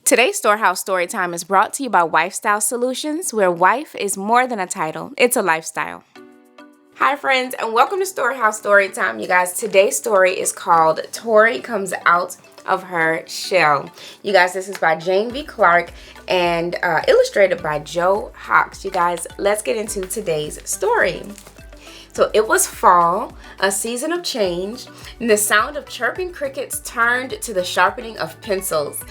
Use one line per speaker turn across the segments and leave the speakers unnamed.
Today's Storehouse Storytime is brought to you by WifeStyle Solutions, where wife is more than a title, it's a lifestyle. Hi friends, and welcome to Storehouse Storytime. You guys, today's story is called Tori Comes Out of Her Shell. You guys, this is by Jayne V and illustrated by Joe Hawks. You guys, let's get into today's story. So it was fall, a season of change, and the sound of chirping crickets turned to the sharpening of pencils.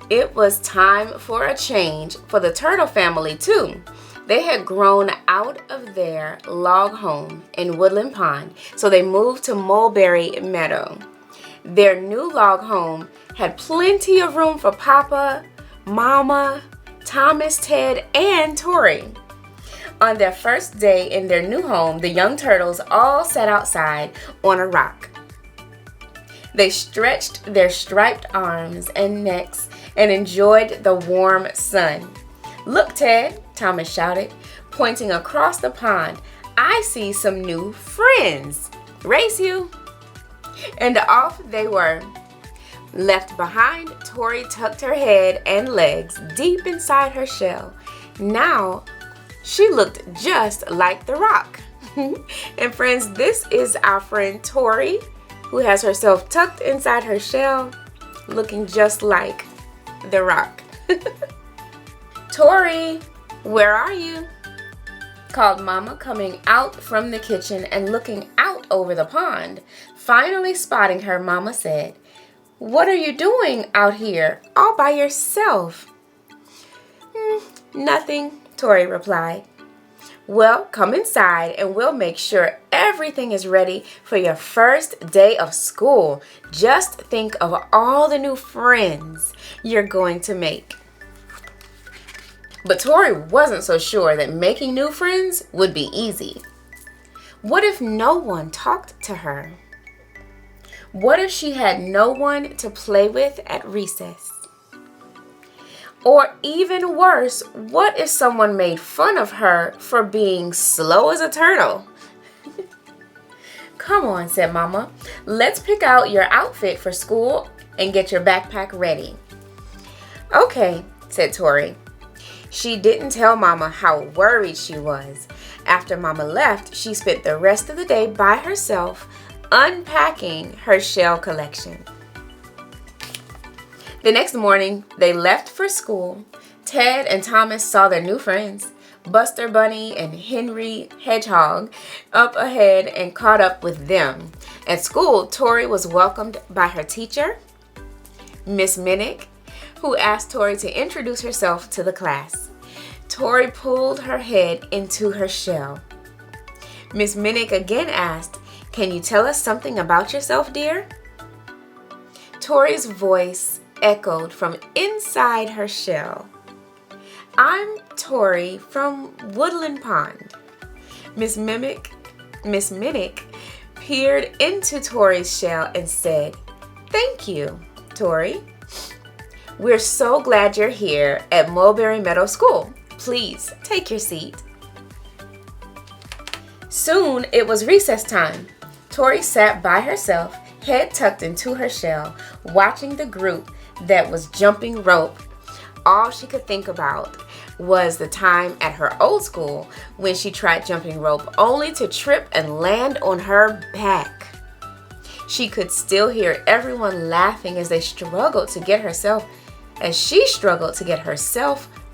It was time for a change for the turtle family too. They had grown out of their log home in Woodland Pond, so they moved to Mulberry Meadow. Their new log home had plenty of room for Papa, Mama, Thomas, Ted, and Tori. On their first day in their new home, the young turtles all sat outside on a rock. They stretched their striped arms and necks and enjoyed the warm sun. "Look, Ted," Thomas shouted, pointing across the pond. "I see some new friends. Race you!" And off they were. Left behind, Tori tucked her head and legs deep inside her shell. Now, she looked just like the rock. And friends, this is our friend Tori, who has herself tucked inside her shell, looking just like the rock. "Tori, where are you?" called Mama, coming out from the kitchen and looking out over the pond. Finally spotting her, Mama said, "What are you doing out here all by yourself?" "Nothing," Tori replied. "Well, come inside and we'll make sure everything is ready for your first day of school. Just think of all the new friends you're going to make." But Tori wasn't so sure that making new friends would be easy. What if no one talked to her? What if she had no one to play with at recess? Or even worse, what if someone made fun of her for being slow as a turtle? "Come on," said Mama. "Let's pick out your outfit for school and get your backpack ready." "Okay," said Tori. She didn't tell Mama how worried she was. After Mama left, she spent the rest of the day by herself unpacking her shell collection. The next morning, they left for school. Ted and Thomas saw their new friends, Buster Bunny and Henry Hedgehog, up ahead and caught up with them. At school, Tori was welcomed by her teacher, Miss Minnick, who asked Tori to introduce herself to the class. Tori pulled her head into her shell. Miss Minnick again asked, "Can you tell us something about yourself, dear?" Tori's voice echoed from inside her shell. "I'm Tori from Woodland Pond." Miss Minnick peered into Tori's shell and said, "Thank you, Tori. We're so glad you're here at Mulberry Meadow School. Please take your seat." Soon it was recess time. Tori sat by herself, head tucked into her shell, watching the group that was jumping rope. All she could think about was the time at her old school when she tried jumping rope only to trip and land on her back. She could still hear everyone laughing as she struggled to get herself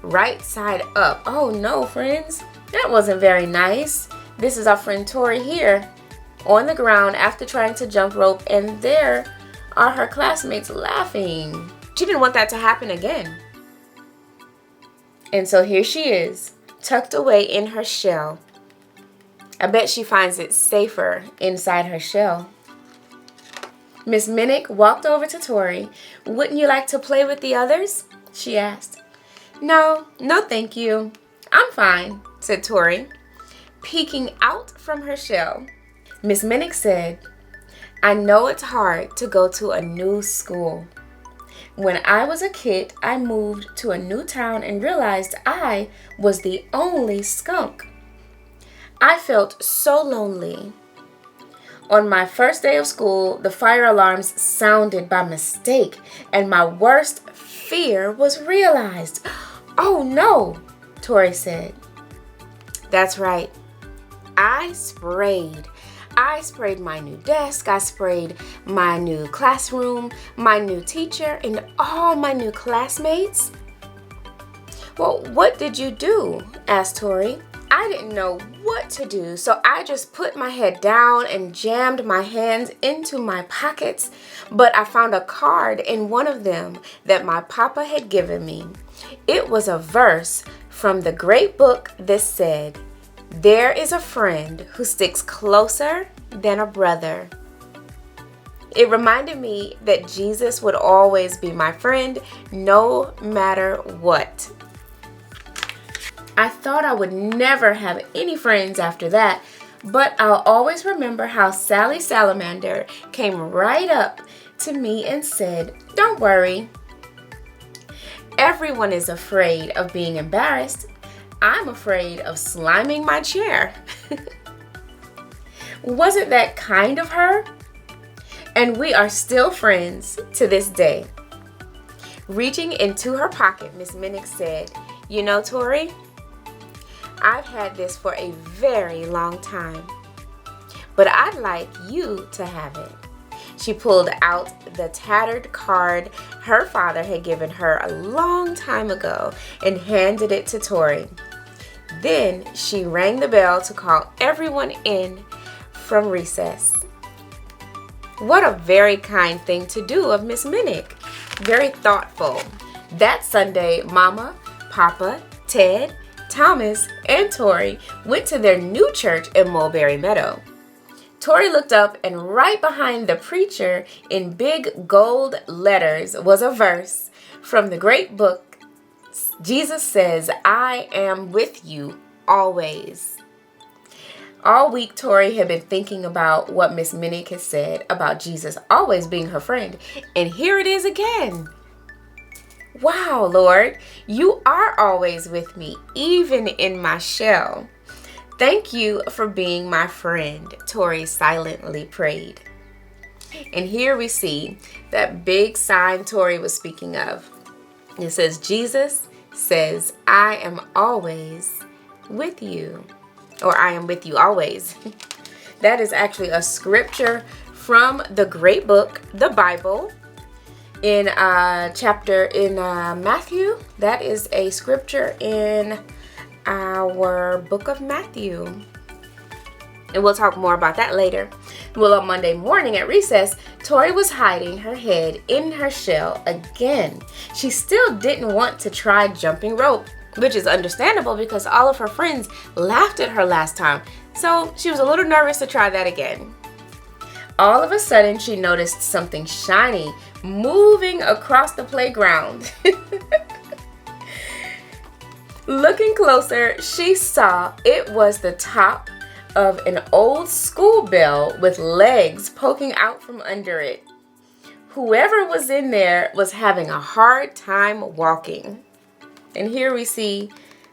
right side up. Oh no, friends, that wasn't very nice. This is our friend Tori here on the ground after trying to jump rope, and there are her classmates laughing. She didn't want that to happen again. And so here she is, tucked away in her shell. I bet she finds it safer inside her shell. Miss Minnick walked over to Tori. "Wouldn't you like to play with the others?" she asked. No, thank you. I'm fine," said Tori, peeking out from her shell. Miss Minnick said, "I know it's hard to go to a new school. When I was a kid, I moved to a new town and realized I was the only skunk. I felt so lonely. On my first day of school, the fire alarms sounded by mistake, and my worst fear was realized. Oh no, Tori said. That's right. I sprayed my new desk, I sprayed my new classroom, my new teacher, and all my new classmates. Well, what did you do? Asked Tori. I didn't know what to do, so I just put my head down and jammed my hands into my pockets. But I found a card in one of them that my papa had given me. It was a verse from the great book that said, "There is a friend who sticks closer than a brother." It reminded me that Jesus would always be my friend, no matter what. I thought I would never have any friends after that, but I'll always remember how Sally Salamander came right up to me and said, "Don't worry. Everyone is afraid of being embarrassed. I'm afraid of sliming my chair." Wasn't that kind of her? And we are still friends to this day. Reaching into her pocket, Miss Minnick said, "You know, Tori, I've had this for a very long time, but I'd like you to have it." She pulled out the tattered card her father had given her a long time ago and handed it to Tori. Then she rang the bell to call everyone in from recess. What a very kind thing to do of Miss Minnick. Very thoughtful. That Sunday, Mama, Papa, Ted, Thomas, and Tori went to their new church in Mulberry Meadow. Tori looked up, and right behind the preacher in big gold letters was a verse from the great book. Jesus says, "I am with you always." All week, Tori had been thinking about what Miss Minnick had said about Jesus always being her friend, and here it is again. Wow, Lord, you are always with me, even in my shell. Thank you for being my friend, Tori silently prayed. And here we see that big sign Tori was speaking of. It says, Jesus says, "I am always with you," or "I am with you always." That is actually a scripture from the great book, the Bible. In chapter in Matthew, that is a scripture in our book of Matthew. And we'll talk more about that later. Well, on Monday morning at recess, Tori was hiding her head in her shell again. She still didn't want to try jumping rope, which is understandable because all of her friends laughed at her last time. So she was a little nervous to try that again. All of a sudden, she noticed something shiny moving across the playground. Looking closer, she saw it was the top of an old school bell with legs poking out from under it. Whoever was in there was having a hard time walking. And here we see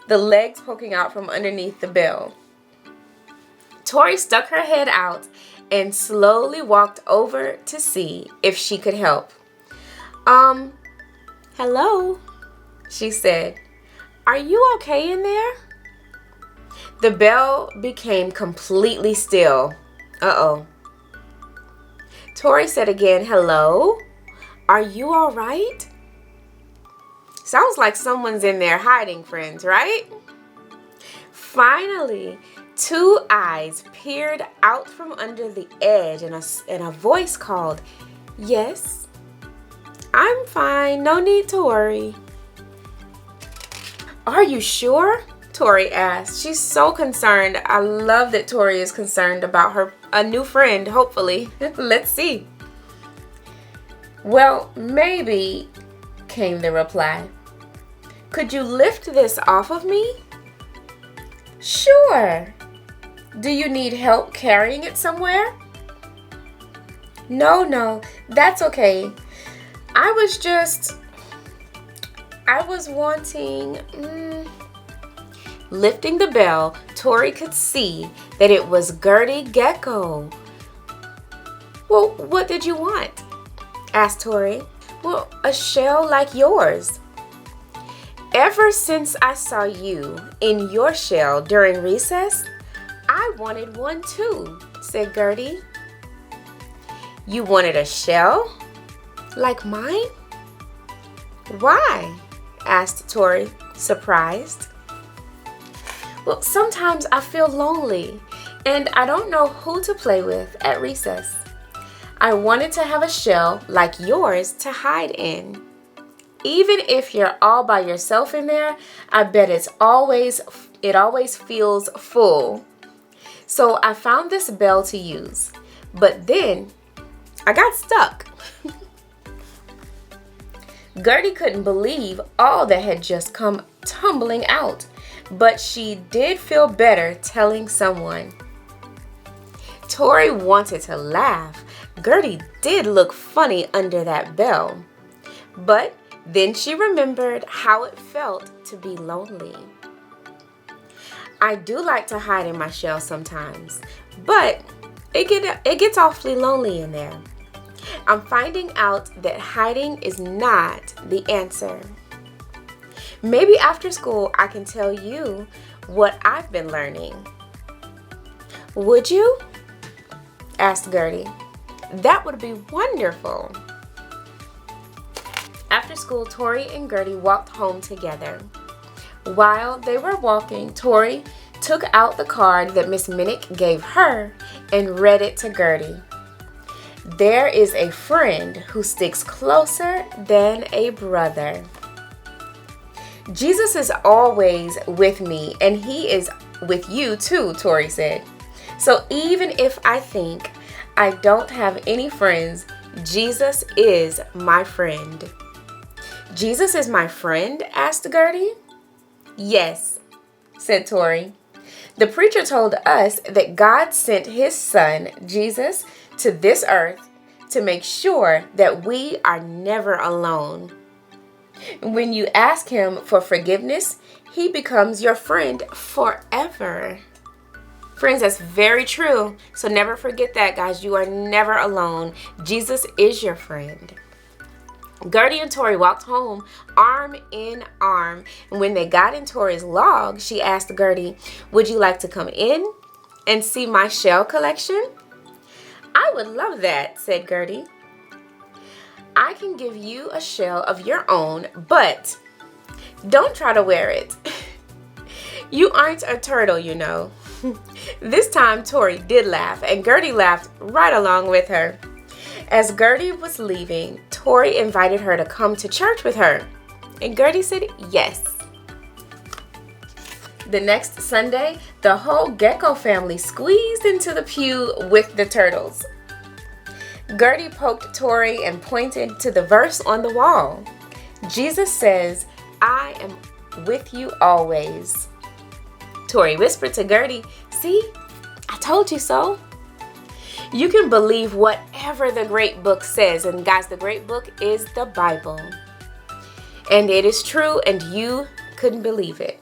the legs poking out from underneath the bell. Tori stuck her head out and slowly walked over to see if she could help. Hello, she said. Are you okay in there? The bell became completely still. Uh-oh. Tori said again, hello? Are you all right? Sounds like someone's in there hiding, friends, right? Finally, two eyes peered out from under the edge and a voice called, yes, I'm fine, no need to worry. Are you sure? Tori asked. She's so concerned. I love that Tori is concerned about a new friend, hopefully. Let's see. Well, maybe, came the reply. Could you lift this off of me? Sure. Do you need help carrying it somewhere? No, that's okay. I was wanting... Lifting the bell, Tori could see that it was Gertie Gecko. Well, what did you want? Asked Tori. Well, a shell like yours. Ever since I saw you in your shell during recess, I wanted one too, said Gertie. You wanted a shell? Like mine? Why? Asked Tori, surprised. Well, sometimes I feel lonely and I don't know who to play with at recess. I wanted to have a shell like yours to hide in. Even if you're all by yourself in there, I bet it always feels full. So I found this bell to use, but then I got stuck. Gertie couldn't believe all that had just come tumbling out, but she did feel better telling someone. Tori wanted to laugh. Gertie did look funny under that bell, but then she remembered how it felt to be lonely. I do like to hide in my shell sometimes, but it gets awfully lonely in there. I'm finding out that hiding is not the answer. Maybe after school I can tell you what I've been learning. Would you? Asked Gertie. That would be wonderful. After school, Tori and Gertie walked home together. While they were walking, Tori took out the card that Miss Minnick gave her and read it to Gertie. There is a friend who sticks closer than a brother. Jesus is always with me, and he is with you too, Tori said. So even if I think I don't have any friends, Jesus is my friend. Jesus is my friend? Asked Gertie. Yes, said Tori. The preacher told us that God sent his son, Jesus, to this earth to make sure that we are never alone. When you ask him for forgiveness, he becomes your friend forever. Friends, that's very true. So never forget that, guys. You are never alone. Jesus is your friend. Gertie and Tori walked home arm in arm. And when they got in Tori's log, she asked Gertie, would you like to come in and see my shell collection? I would love that, said Gertie. I can give you a shell of your own, but don't try to wear it. You aren't a turtle, you know. This time Tori did laugh, and Gertie laughed right along with her. As Gertie was leaving, Tori invited her to come to church with her, and Gertie said yes. The next Sunday, the whole gecko family squeezed into the pew with the turtles. Gertie poked Tori and pointed to the verse on the wall. Jesus says, I am with you always. Tori whispered to Gertie, see, I told you so. You can believe whatever the great book says, and guys, the great book is the Bible. And it is true, and you couldn't believe it.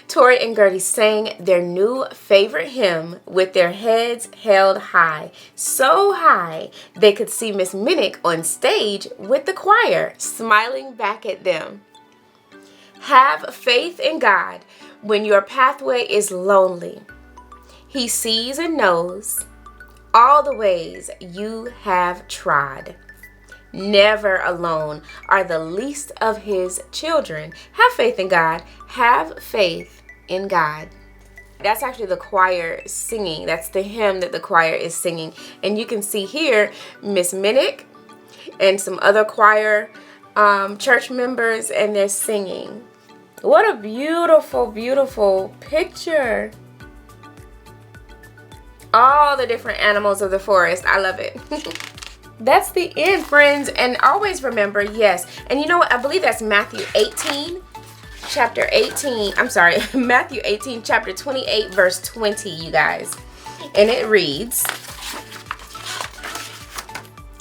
Tori and Gertie sang their new favorite hymn with their heads held high, so high they could see Miss Minnick on stage with the choir smiling back at them. Have faith in God when your pathway is lonely. He sees and knows all the ways you have trod. Never alone are the least of his children. Have faith in God. Have faith in God. That's actually the choir singing. That's the hymn that the choir is singing. And you can see here Miss Minnick and some other choir church members, and they're singing. What a beautiful, beautiful picture. All the different animals of the forest. I love it. That's the end, friends. And always remember, yes. And you know what? I believe that's Matthew 18, chapter 18. I'm sorry, Matthew 18, chapter 28, verse 20, you guys. And it reads,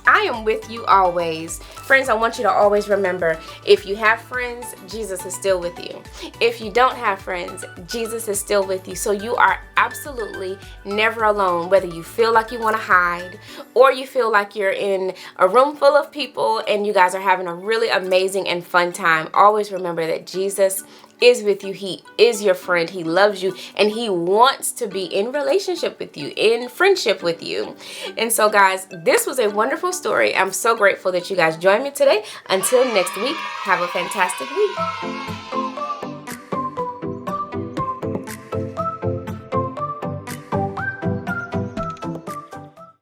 I am with you always, Friends, I want you to always remember, if you have friends, Jesus is still with you. If you don't have friends, Jesus is still with you. So you are absolutely never alone, whether you feel like you want to hide or you feel like you're in a room full of people and you guys are having a really amazing and fun time. Always remember that Jesus is with you. He is your friend. He loves you and he wants to be in relationship with you, in friendship with you. And so guys, this was a wonderful story. I'm so grateful that you guys joined me today. Until next week, have a fantastic week.